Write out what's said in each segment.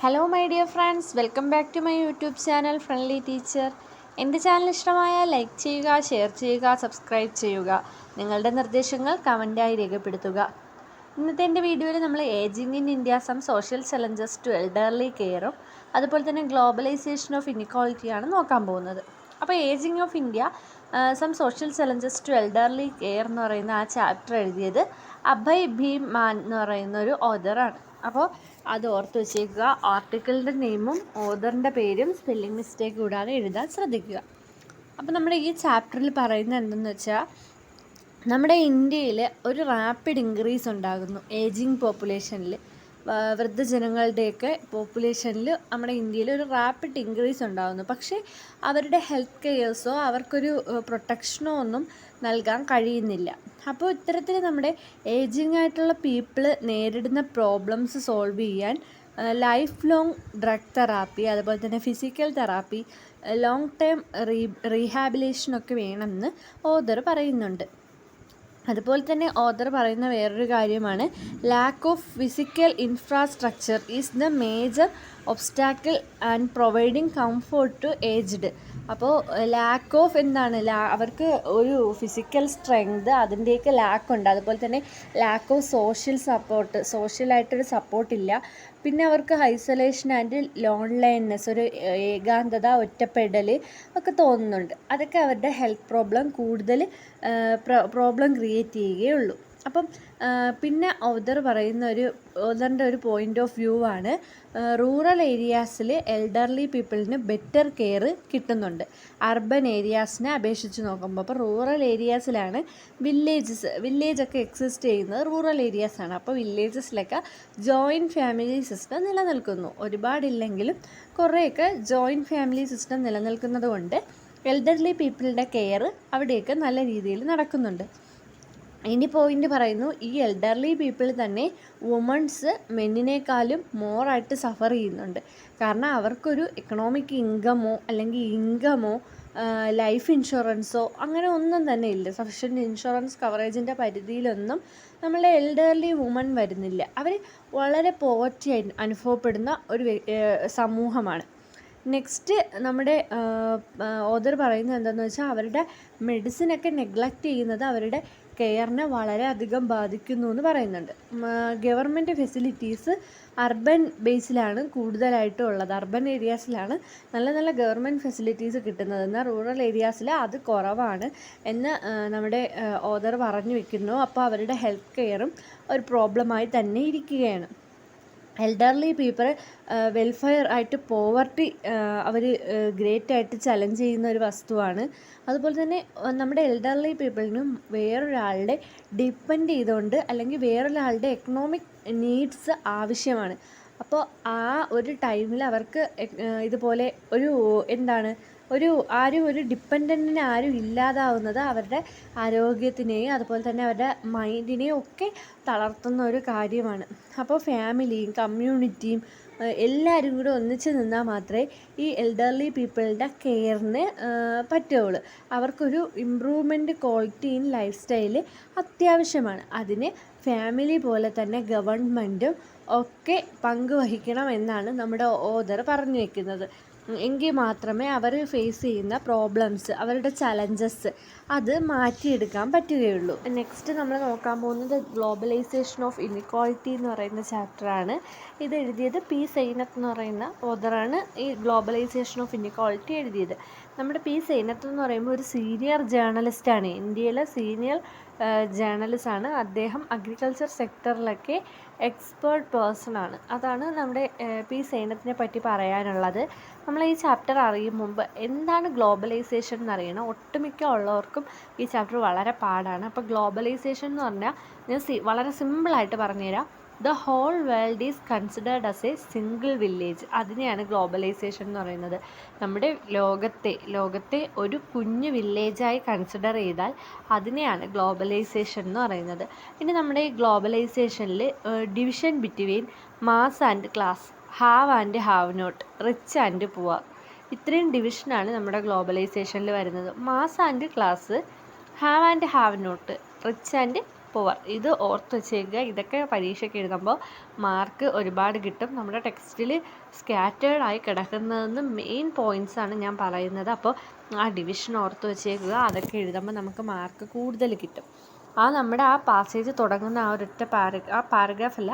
Hello my dear friends, welcome back to my YouTube channel friendly teacher. എൻ്റെ channel ഇഷ്ടമായാൽ like ചെയ്യുക, share ചെയ്യുക, subscribe ചെയ്യുക. നിങ്ങളുടെ നിർദ്ദേശങ്ങൾ കമൻറ്റായി രേഖപ്പെടുത്തുക. ഇന്നത്തെ എൻ്റെ വീഡിയോയിൽ നമ്മൾ ageing in India some social challenges to elderly കെയറും അതുപോലെ തന്നെ ഗ്ലോബലൈസേഷൻ ഓഫ് ഇനിക്വാളിറ്റിയാണ് നോക്കാൻ പോകുന്നത്. അപ്പോൾ ageing of India some social challenges to elderly care എന്ന് പറയുന്ന ആ ചാപ്റ്റർ എഴുതിയത് അഭയ് ഭീം മാൻ എന്ന് പറയുന്ന ഒരു ഓഥറാണ്. അപ്പോൾ അത് ഓർത്ത് വെച്ചേക്കുക. ആർട്ടിക്കിളിൻ്റെ നെയിമും ഓഥറിൻ്റെ പേരും സ്പെല്ലിംഗ് മിസ്റ്റേക്ക് കൂടാതെ എഴുതാൻ ശ്രദ്ധിക്കുക. അപ്പോൾ നമ്മുടെ ഈ ചാപ്റ്ററിൽ പറയുന്നത് എന്തെന്ന് വെച്ചാൽ, നമ്മുടെ ഇന്ത്യയിൽ ഒരു റാപ്പിഡ് ഇൻക്രീസ് ഉണ്ടാകുന്നു ഏജിങ് പോപ്പുലേഷനിൽ. വൃദ്ധജനങ്ങളുടെയൊക്കെ പോപ്പുലേഷനിൽ നമ്മുടെ ഇന്ത്യയിൽ ഒരു റാപ്പിഡ് ഇൻക്രീസ് ഉണ്ടാകുന്നു. പക്ഷേ അവരുടെ ഹെൽത്ത് കെയേഴ്സോ അവർക്കൊരു പ്രൊട്ടക്ഷനോ ഒന്നും നൽകാൻ കഴിയുന്നില്ല. അപ്പോൾ ഇത്തരത്തിൽ നമ്മുടെ ഏജിങ് ആയിട്ടുള്ള പീപ്പിൾ നേരിടുന്ന പ്രോബ്ലംസ് സോൾവ് ചെയ്യാൻ ലൈഫ് ലോങ് ഡ്രഗ് തെറാപ്പി, അതുപോലെ തന്നെ ഫിസിക്കൽ തെറാപ്പി, ലോങ് ടേം റീഹാബിലേഷനൊക്കെ വേണമെന്ന് ഓഥർ പറയുന്നുണ്ട്. അതുപോലെ തന്നെ ഓഥർ പറയുന്ന വേറൊരു കാര്യമാണ്, lack of physical infrastructure is the major obstacle and providing comfort to aged. അപ്പോൾ ലാക്ക് ഓഫ് എന്താണ്, അവർക്ക് ഒരു ഫിസിക്കൽ സ്ട്രെങ്ത് അതിൻ്റെയൊക്കെ ലാക്കുണ്ട്. അതുപോലെ തന്നെ ലാക്ക് ഓഫ് സോഷ്യൽ സപ്പോർട്ട്, സോഷ്യലായിട്ടൊരു സപ്പോർട്ടില്ല. പിന്നെ അവർക്ക് ഐസൊലേഷൻ ആൻഡ് ലോൺലൈൻനെസ്, ഒരു ഏകാന്തത, ഒറ്റപ്പെടൽ ഒക്കെ തോന്നുന്നുണ്ട്. അതൊക്കെ അവരുടെ ഹെൽത്ത് പ്രോബ്ലം കൂടുതൽ പ്രോബ്ലം ക്രിയേറ്റ് ചെയ്യുകയുള്ളൂ. അപ്പം പിന്നെ ഓഥറിൻ്റെ ഒരു പോയിൻ്റ് ഓഫ് വ്യൂ ആണ്, റൂറൽ ഏരിയാസിൽ എൽഡർലി പീപ്പിളിന് ബെറ്റർ കെയർ കിട്ടുന്നുണ്ട് അർബൻ ഏരിയാസിനെ അപേക്ഷിച്ച് നോക്കുമ്പോൾ. അപ്പോൾ റൂറൽ ഏരിയാസിലാണ് വില്ലേജൊക്കെ എക്സിസ്റ്റ് ചെയ്യുന്നത് റൂറൽ ഏരിയാസാണ്. അപ്പോൾ വില്ലേജസിലൊക്കെ ജോയിൻറ്റ് ഫാമിലി സിസ്റ്റം നിലനിൽക്കുന്നു. ഒരുപാടില്ലെങ്കിലും കുറേയൊക്കെ ജോയിൻറ്റ് ഫാമിലി സിസ്റ്റം നിലനിൽക്കുന്നത് കൊണ്ട് എൽഡർലി പീപ്പിളുടെ കെയർ അവിടെയൊക്കെ നല്ല രീതിയിൽ നടക്കുന്നുണ്ട്. ഇനി പോയിൻ്റ് പറയുന്നു, ഈ എൽഡർലി പീപ്പിൾ തന്നെ വുമൺസ് മെന്നിനേക്കാളും മോറായിട്ട് സഫർ ചെയ്യുന്നുണ്ട്. കാരണം അവർക്കൊരു എക്കണോമിക് ഇൻകമോ ലൈഫ് ഇൻഷുറൻസോ അങ്ങനെ ഒന്നും തന്നെ ഇല്ല. സഫിഷ്യൻറ്റ് ഇൻഷുറൻസ് കവറേജിൻ്റെ പരിധിയിലൊന്നും നമ്മളെ എൽഡർലി വുമൺ വരുന്നില്ല. അവർ വളരെ പോവർട്ടി അനുഭവപ്പെടുന്ന ഒരു സമൂഹമാണ്. നെക്സ്റ്റ് നമ്മുടെ ഓഥർ പറയുന്നത് എന്താണെന്ന് വെച്ചാൽ, അവരുടെ മെഡിസിനൊക്കെ നെഗ്ലക്റ്റ് ചെയ്യുന്നത് അവരുടെ കെയറിനെ വളരെയധികം ബാധിക്കുന്നു എന്ന് പറയുന്നുണ്ട്. ഗവൺമെൻറ് ഫെസിലിറ്റീസ് അർബൻ ബേസിലാണ് കൂടുതലായിട്ടും ഉള്ളത്. അർബൻ ഏരിയാസിലാണ് നല്ല നല്ല ഗവൺമെൻറ് ഫെസിലിറ്റീസ് കിട്ടുന്നത്. എന്നാൽ റൂറൽ ഏരിയാസിൽ അത് കുറവാണ് എന്ന് നമ്മുടെ ഓഥർ പറഞ്ഞു വെക്കുന്നു. അപ്പോൾ അവരുടെ ഹെൽത്ത് കെയറും ഒരു പ്രോബ്ലമായി തന്നെ ഇരിക്കുകയാണ്. എൽഡർലി പീപ്പിൾ വെൽഫെയർ ആയിട്ട് പോവർട്ടി അവർ ഗ്രേറ്റായിട്ട് ചലഞ്ച് ചെയ്യുന്ന ഒരു വസ്തുവാണ്. അതുപോലെ തന്നെ നമ്മുടെ എൽഡർലി പീപ്പിളിനും വേറൊരാളുടെ ഡിപ്പെൻഡ് ചെയ്തുകൊണ്ട് അല്ലെങ്കിൽ വേറൊരാളുടെ എക്കണോമിക് നീഡ്സ് ആവശ്യമാണ്. അപ്പോൾ ആ ഒരു ടൈമിൽ അവർക്ക് ഇതുപോലെ ഒരു ഡിപ്പെൻഡൻറ്റിന് ആരും ഇല്ലാതാവുന്നത് അവരുടെ ആരോഗ്യത്തിനെയും അതുപോലെ തന്നെ അവരുടെ മൈൻഡിനെയും ഒക്കെ തളർത്തുന്ന ഒരു കാര്യമാണ്. അപ്പോൾ ഫാമിലിയും കമ്മ്യൂണിറ്റിയും എല്ലാവരും കൂടെ ഒന്നിച്ച് നിന്നാൽ മാത്രമേ ഈ എൽഡർലി പീപ്പിളുടെ കെയറിന് പറ്റുള്ളൂ. അവർക്കൊരു improvement quality in life style അത്യാവശ്യമാണ്. അതിന് ഫാമിലി പോലെ തന്നെ ഗവൺമെൻറ്റും ഒക്കെ പങ്കുവഹിക്കണം എന്നാണ് നമ്മുടെ ഓഥർ പറഞ്ഞു വയ്ക്കുന്നത്. എങ്കിൽ മാത്രമേ അവർ ഫേസ് ചെയ്യുന്ന പ്രോബ്ലംസ്, അവരുടെ ചലഞ്ചസ് അത് മാറ്റിയെടുക്കാൻ പറ്റുകയുള്ളൂ. നെക്സ്റ്റ് നമ്മൾ നോക്കാൻ പോകുന്നത് ഗ്ലോബലൈസേഷൻ ഓഫ് ഇനിക്വാളിറ്റി എന്ന് പറയുന്ന ചാപ്റ്ററാണ്. ഇത് എഴുതിയത് പി സൈനത്ത് എന്ന് പറയുന്ന ഓഥറാണ് ഈ ഗ്ലോബലൈസേഷൻ ഓഫ് ഇനിക്വാളിറ്റി എഴുതിയത്. നമ്മുടെ പി സൈനത്ത് എന്ന് പറയുമ്പോൾ ഒരു സീനിയർ ജേർണലിസ്റ്റാണ്, ഇന്ത്യയിലെ സീനിയർ ജേർണലിസ്റ്റാണ്. അദ്ദേഹം അഗ്രികൾച്ചർ സെക്ടറിലൊക്കെ എക്സ്പേർട്ട് പേഴ്സണാണ്. അതാണ് നമ്മുടെ പി സൈനത്തിനെ പറ്റി പറയാനുള്ളത്. നമ്മൾ ഈ ചാപ്റ്റർ അറിയും മുമ്പ് എന്താണ് ഗ്ലോബലൈസേഷൻ എന്നറിയണം. ഒട്ടുമിക്ക ഉള്ളവർക്കും ഈ ചാപ്റ്റർ വളരെ പാടാണ്. അപ്പോൾ ഗ്ലോബലൈസേഷൻ എന്ന് പറഞ്ഞാൽ ഞാൻ വളരെ സിമ്പിളായിട്ട് പറഞ്ഞുതരാം. The whole world is considered as a single village. അതിനെയാണ് ഗ്ലോബലൈസേഷൻ എന്ന് പറയുന്നത്. നമ്മുടെ ലോകത്തെ ഒരു കുഞ്ഞു വില്ലേജായി കൺസിഡർ ചെയ്താൽ അതിനെയാണ് ഗ്ലോബലൈസേഷൻ എന്ന് പറയുന്നത്. ഇനി നമ്മുടെ ഈ ഗ്ലോബലൈസേഷനിൽ division between mass and class, have and have not, rich and poor, ഇത്രയും ഡിവിഷനാണ് നമ്മുടെ ഗ്ലോബലൈസേഷനിൽ വരുന്നത്. Mass and class, have and have not, rich and poor. ഇത് ഓർത്ത് വെച്ചേക്കുക. ഇതൊക്കെ പരീക്ഷയ്ക്ക് എഴുതുമ്പോൾ മാർക്ക് ഒരുപാട് കിട്ടും. നമ്മുടെ ടെക്സ്റ്റിൽ സ്കാറ്റേർഡായി കിടക്കുന്നതെന്ന് മെയിൻ പോയിൻറ്റ്സാണ് ഞാൻ പറയുന്നത്. അപ്പോൾ ആ ഡിവിഷൻ ഓർത്ത് വെച്ചേക്കുക. അതൊക്കെ എഴുതുമ്പോൾ നമുക്ക് മാർക്ക് കൂടുതൽ കിട്ടും. നമ്മുടെ ആ പാസേജ് തുടങ്ങുന്ന ആ ഒരൊറ്റ പാരഗ്രാഫല്ല,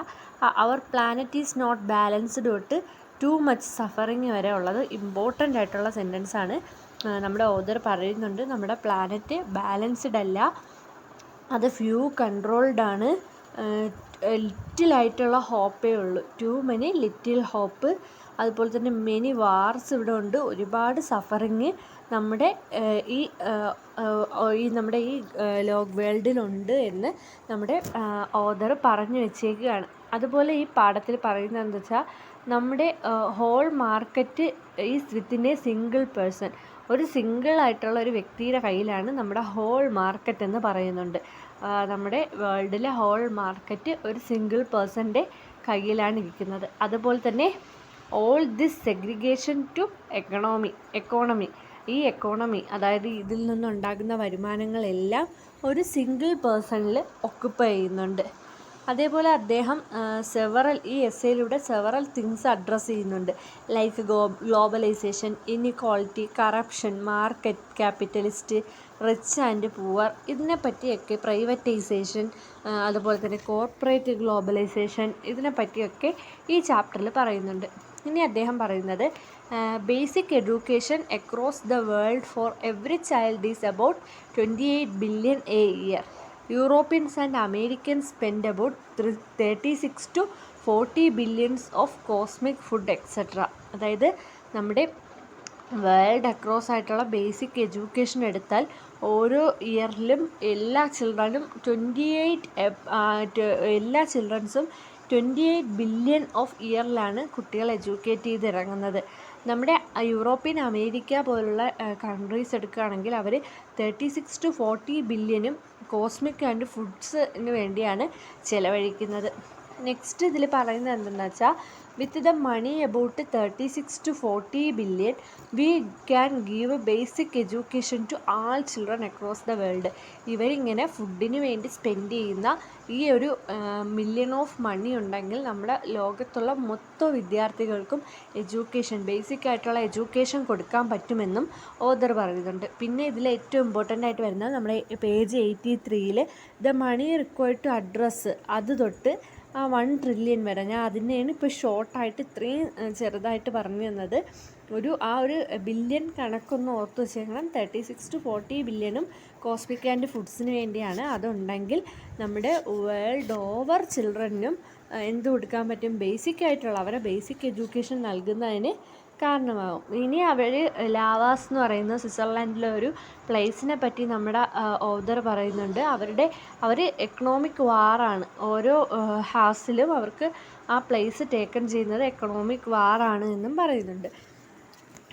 our planet is not balanced തൊട്ട് ടു മച്ച് സഫറിങ് വരെ ഉള്ളത് ഇമ്പോർട്ടൻ്റ് ആയിട്ടുള്ള സെൻറ്റൻസാണ്. നമ്മുടെ ഓതർ പറയുന്നുണ്ട് നമ്മുടെ പ്ലാനറ്റ് ബാലൻസ്ഡ് അല്ല, അത് ഫ്യൂ കൺട്രോൾഡ് ആണ്, ലിറ്റിലായിട്ടുള്ള ഹോപ്പേ ഉള്ളൂ, ടു മെനി ലിറ്റിൽ ഹോപ്പ്. അതുപോലെ തന്നെ മെനി വാർസ് ഇവിടെ ഉണ്ട്, ഒരുപാട് സഫറിങ് നമ്മുടെ നമ്മുടെ ഈ വേൾഡിലുണ്ട് എന്ന് നമ്മുടെ ഓതർ പറഞ്ഞു വെച്ചേക്കുകയാണ്. അതുപോലെ ഈ പാഠത്തിൽ പറയുന്നത് എന്താ വെച്ചാൽ നമ്മുടെ whole market is within a single person. ഒരു സിംഗിളായിട്ടുള്ള ഒരു വ്യക്തിയുടെ കയ്യിലാണ് നമ്മുടെ ഹോൾ മാർക്കറ്റ് എന്ന് പറയുന്നുണ്ട്. നമ്മുടെ വേൾഡിലെ ഹോൾ മാർക്കറ്റ് ഒരു സിംഗിൾ പേഴ്സൻ്റെ കയ്യിലാണ് ഇരിക്കുന്നത്. അതുപോലെ തന്നെ all this segregation to economy, ഈ എക്കോണമി അതായത് ഇതിൽ നിന്നുണ്ടാകുന്ന വരുമാനങ്ങളെല്ലാം ഒരു സിംഗിൾ പേഴ്സണിൽ ഒക്കുപ്പൈ ചെയ്യുന്നുണ്ട്. അതേപോലെ അദ്ദേഹം ഈ എസ്സേയിലൂടെ സെവറൽ തിങ്സ് അഡ്രസ്സ് ചെയ്യുന്നുണ്ട്. Like globalization, inequality, corruption, market capitalist, rich and poor, ഇതിനെപ്പറ്റിയൊക്കെ പ്രൈവറ്റൈസേഷൻ, അതുപോലെ തന്നെ കോർപ്പറേറ്റ് ഗ്ലോബലൈസേഷൻ, ഇതിനെപ്പറ്റിയൊക്കെ ഈ ചാപ്റ്ററിൽ പറയുന്നുണ്ട്. ഇനി അദ്ദേഹം പറയുന്നത് basic education across the world for every child is about 28 billion A year. Europeans and Americans spend about 36 to 40 billions of cosmic food etc. അതായത് നമ്മുടെ വേൾഡ് അക്രോസ് ആയിട്ടുള്ള ബേസിക് എഡ്യൂക്കേഷൻ എടുത്താൽ ഓരോ ഇയറിലും എല്ലാ ചിൽഡ്രൻസും 28 ബില്യൺ ഓഫ് ഇയറിലാണ് കുട്ടികൾ എഡ്യൂക്കേറ്റ് ചെയ്തിറങ്ങുന്നത്. നമ്മുടെ European America പോലുള്ള countries എടുക്കുകയാണെങ്കിൽ അവർ 36 to 40 ബില്യനും കോസ്മിക് ആൻഡ് ഫുഡ്സിന് വേണ്ടിയാണ് ചിലവഴിക്കുന്നത്. നെക്സ്റ്റ് ഇതിൽ പറയുന്നത് എന്തെന്ന് വെച്ചാൽ with the money about 36 to 40 ബില്യൺ we can give basic education to all children across the world. ഇവരിങ്ങനെ ഫുഡിന് വേണ്ടി സ്പെൻഡ് ചെയ്യുന്ന ഈ ഒരു മില്യൺ ഓഫ് മണി ഉണ്ടെങ്കിൽ നമ്മുടെ ലോകത്തുള്ള മൊത്തം വിദ്യാർത്ഥികൾക്കും ബേസിക് ആയിട്ടുള്ള എഡ്യൂക്കേഷൻ കൊടുക്കാൻ പറ്റുമെന്നും ഓതർ പറയുന്നുണ്ട്. പിന്നെ ഇതിൽ ഏറ്റവും ഇമ്പോർട്ടൻ്റ് ആയിട്ട് വരുന്നത് നമ്മുടെ page 83 the money required to address, അത് തൊട്ട് 1 ട്രില്യൺ വരെ. ഞാൻ അതിനെയാണ് ഇപ്പോൾ ഷോർട്ടായിട്ട് ഇത്രയും ചെറുതായിട്ട് പറഞ്ഞു തന്നത്. ഒരു ബില്യൺ കണക്കൊന്ന് ഓർത്ത് വെച്ചേക്കണം. 36 to 40 ബില്യണും കോസ്മിക് ആൻഡ് ഫുഡ്സിന് വേണ്ടിയാണ്. അതുണ്ടെങ്കിൽ നമ്മുടെ വേൾഡ് ഓവർ ചിൽഡ്രനും എന്ത് കൊടുക്കാൻ പറ്റും, അവരെ ബേസിക് എഡ്യൂക്കേഷൻ നൽകുന്നതിന് കാരണമാകും. ഇനി ലാവാസ് എന്ന് പറയുന്ന സ്വിറ്റ്സർലാൻഡിലെ ഒരു പ്ലേസിനെ പറ്റി നമ്മുടെ ഓതർ പറയുന്നുണ്ട്. അവർ എക്കണോമിക് വാറാണ്, ഓരോ ഹൗസിലും അവർക്ക് ആ പ്ലേസ് ടേക്കൺ ചെയ്യുന്നത് എക്കണോമിക് വാറാണ് എന്നും പറയുന്നുണ്ട്.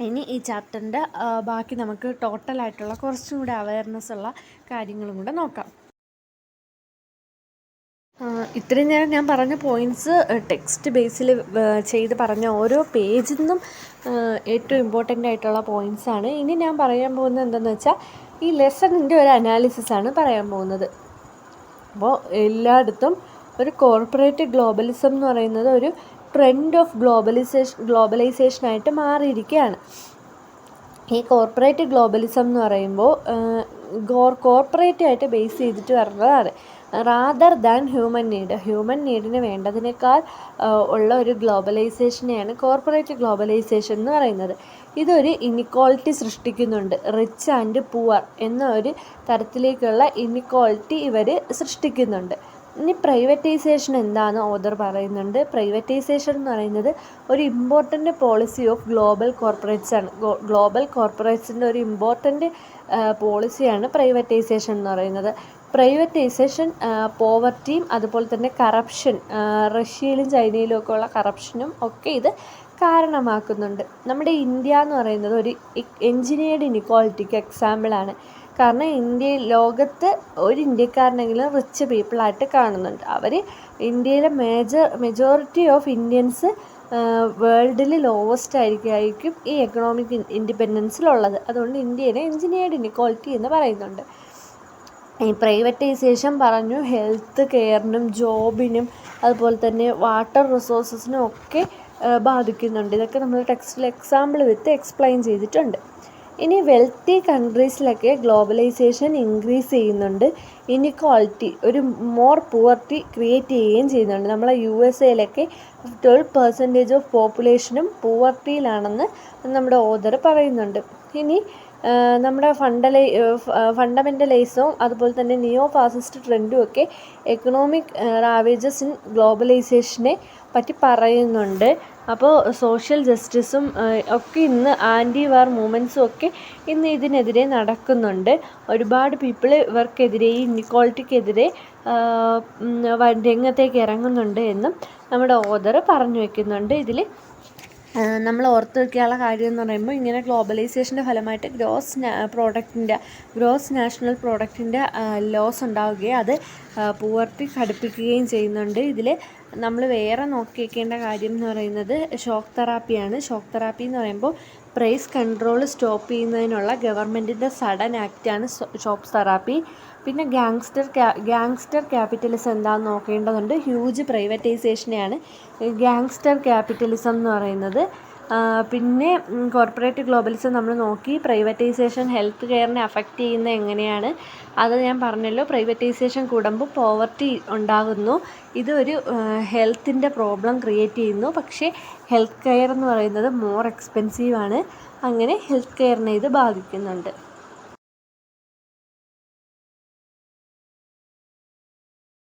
ഇനി ഈ ചാപ്റ്ററിൻ്റെ ബാക്കി നമുക്ക് ടോട്ടലായിട്ടുള്ള കുറച്ചും കൂടെ അവയർനെസ് ഉള്ള കാര്യങ്ങളും കൂടെ നോക്കാം. ഇത്രയും നേരം ഞാൻ പറഞ്ഞ പോയിൻറ്റ്സ് ടെക്സ്റ്റ് ബേസിൽ ചെയ്ത് പറഞ്ഞ ഓരോ പേജിൽ നിന്നും ഏറ്റവും ഇമ്പോർട്ടൻ്റ് ആയിട്ടുള്ള പോയിൻറ്റ്സാണ്. ഇനി ഞാൻ പറയാൻ പോകുന്നത് എന്താണെന്ന് വെച്ചാൽ ഈ ലെസണിൻ്റെ ഒരു അനാലിസിസാണ് പറയാൻ പോകുന്നത്. അപ്പോൾ എല്ലായിടത്തും ഒരു കോർപ്പറേറ്റ് ഗ്ലോബലിസം എന്ന് പറയുന്നത് ഒരു ട്രെൻഡ് ഓഫ് ഗ്ലോബലൈസേഷനായിട്ട് മാറിയിരിക്കുകയാണ്. ഈ കോർപ്പറേറ്റ് ഗ്ലോബലിസം എന്ന് പറയുമ്പോൾ കോർപ്പറേറ്റായിട്ട് ബേസ് ചെയ്തിട്ട് വരുന്നതാണ്. റാദർ ദാൻ ഹ്യൂമൻ നീഡിന് വേണ്ടതിനേക്കാൾ ഉള്ള ഒരു ഗ്ലോബലൈസേഷനെയാണ് കോർപ്പറേറ്റ് ഗ്ലോബലൈസേഷൻ എന്ന് പറയുന്നത്. ഇതൊരു ഇനിക്വാളിറ്റി സൃഷ്ടിക്കുന്നുണ്ട്. റിച്ച് ആൻഡ് പുവർ എന്ന ഒരു തരത്തിലേക്കുള്ള ഇനിക്വാളിറ്റി ഇവർ സൃഷ്ടിക്കുന്നുണ്ട്. ഇനി പ്രൈവറ്റൈസേഷൻ എന്താണെന്ന് ഓതർ പറയുന്നുണ്ട്. പ്രൈവറ്റൈസേഷൻ എന്ന് പറയുന്നത് ഒരു important policy of global corporates ആണ്. ഗ്ലോബൽ കോർപ്പറേറ്റ്സിൻ്റെ ഒരു ഇമ്പോർട്ടൻ്റ് പോളിസിയാണ് പ്രൈവറ്റൈസേഷൻ എന്ന് പറയുന്നത്. പ്രൈവറ്റൈസേഷൻ പോവർട്ടിയും അതുപോലെ തന്നെ കറപ്ഷൻ, റഷ്യയിലും ചൈനയിലും ഒക്കെ ഉള്ള കറപ്ഷനും ഒക്കെ ഇത് കാരണമാക്കുന്നുണ്ട്. നമ്മുടെ ഇന്ത്യ എന്ന് പറയുന്നത് ഒരു എൻജിനീയർഡ് ഇനിക്വാളിറ്റിക്ക് എക്സാമ്പിളാണ്. കാരണം ലോകത്ത് ഒരു ഇന്ത്യക്കാരനെങ്കിലും റിച്ച് പീപ്പിളായിട്ട് കാണുന്നുണ്ട്. ഇന്ത്യയിലെ മെജോറിറ്റി ഓഫ് ഇന്ത്യൻസ് വേൾഡിൽ ലോവസ്റ്റ് ആയിരിക്കും ഈ എക്കണോമിക് ഇൻഡിപെൻഡൻസിലുള്ളത്. അതുകൊണ്ട് ഇന്ത്യയിലെ എൻജിനീയർഡ് ഇനിക്വാളിറ്റി എന്ന് പറയുന്നുണ്ട്. ഈ പ്രൈവറ്റൈസേഷൻ പറഞ്ഞു ഹെൽത്ത് കെയറിനും ജോബിനും അതുപോലെ തന്നെ വാട്ടർ റിസോഴ്സസിനും ഒക്കെ ബാധിക്കുന്നുണ്ട്. ഇതൊക്കെ നമ്മൾ ടെക്സ്റ്റിൽ എക്സാമ്പിൾ വിത്ത് എക്സ്പ്ലെയിൻ ചെയ്തിട്ടുണ്ട്. ഇനി വെൽത്തി കൺട്രീസിലൊക്കെ ഗ്ലോബലൈസേഷൻ ഇൻക്രീസ് ചെയ്യുന്നുണ്ട്, ഇനിക്വാളിറ്റി ഒരു മോർ പുവർട്ടി ക്രിയേറ്റ് ചെയ്യുകയും ചെയ്യുന്നുണ്ട്. നമ്മളെ USA-യിലൊക്കെ 12% ഓഫ് പോപ്പുലേഷനും പുവർട്ടിയിലാണെന്ന് നമ്മുടെ ഓതർ പറയുന്നുണ്ട്. ഇനി നമ്മുടെ ഫണ്ടമെൻ്റലിസവും അതുപോലെ തന്നെ നിയോ ഫാസിസ്റ്റ് ട്രെൻഡും ഒക്കെ എക്കണോമിക് റാവേജസ് ഇൻ ഗ്ലോബലൈസേഷനെ പറ്റി പറയുന്നുണ്ട്. അപ്പോൾ സോഷ്യൽ ജസ്റ്റിസും ഒക്കെ ഇന്ന് ആൻറ്റി വാർ മൂവ്മെൻറ്റ്സും ഒക്കെ ഇന്ന് ഇതിനെതിരെ നടക്കുന്നുണ്ട്. ഒരുപാട് പീപ്പിൾ ഇവർക്കെതിരെ ഈ ഇൻഇക്വാളിറ്റിക്കെതിരെ രംഗത്തേക്ക് ഇറങ്ങുന്നുണ്ട് എന്നും നമ്മുടെ ഓതർ പറഞ്ഞു വയ്ക്കുന്നുണ്ട്. ഇതിൽ നമ്മൾ ഓർത്ത് വയ്ക്കാനുള്ള കാര്യം എന്ന് പറയുമ്പോൾ ഇങ്ങനെ ഗ്ലോബലൈസേഷൻ്റെ ഫലമായിട്ട് ഗ്രോസ് നാഷണൽ പ്രോഡക്റ്റിൻ്റെ ലോസ് ഉണ്ടാവുകയും അത് പുവർട്ടി ഘടിപ്പിക്കുകയും ചെയ്യുന്നുണ്ട്. ഇതിൽ നമ്മൾ വേറെ നോക്കി വയ്ക്കേണ്ട കാര്യം എന്ന് പറയുന്നത് ഷോക്ക് തെറാപ്പിയാണ്. ഷോക്ക് തെറാപ്പി എന്ന് പറയുമ്പോൾ പ്രൈസ് കൺട്രോൾ സ്റ്റോപ്പ് ചെയ്യുന്നതിനുള്ള ഗവൺമെൻറ്റിൻ്റെ സഡൻ ആക്റ്റാണ് ഷോക്ക് തെറാപ്പി. പിന്നെ ഗാങ്സ്റ്റർ ക്യാപിറ്റലിസം എന്താണെന്ന് നോക്കേണ്ടതുണ്ട്. ഹ്യൂജ് പ്രൈവറ്റൈസേഷനെയാണ് ഗാങ്സ്റ്റർ ക്യാപിറ്റലിസം എന്ന് പറയുന്നത്. പിന്നെ കോർപ്പറേറ്റ് ഗ്ലോബലിസം നമ്മൾ നോക്കി. പ്രൈവറ്റൈസേഷൻ ഹെൽത്ത് കെയറിനെ അഫക്റ്റ് ചെയ്യുന്നത് എങ്ങനെയാണ് അത് ഞാൻ പറഞ്ഞല്ലോ. പ്രൈവറ്റൈസേഷൻ കൂടുമ്പോൾ പോവർട്ടി ഉണ്ടാകുന്നു. ഇതൊരു ഹെൽത്തിൻ്റെ പ്രോബ്ലം ക്രിയേറ്റ് ചെയ്യുന്നു. പക്ഷേ ഹെൽത്ത് കെയർ എന്ന് പറയുന്നത് മോർ എക്സ്പെൻസീവാണ്. അങ്ങനെ ഹെൽത്ത് കെയറിനെ ഇത് ബാധിക്കുന്നുണ്ട്.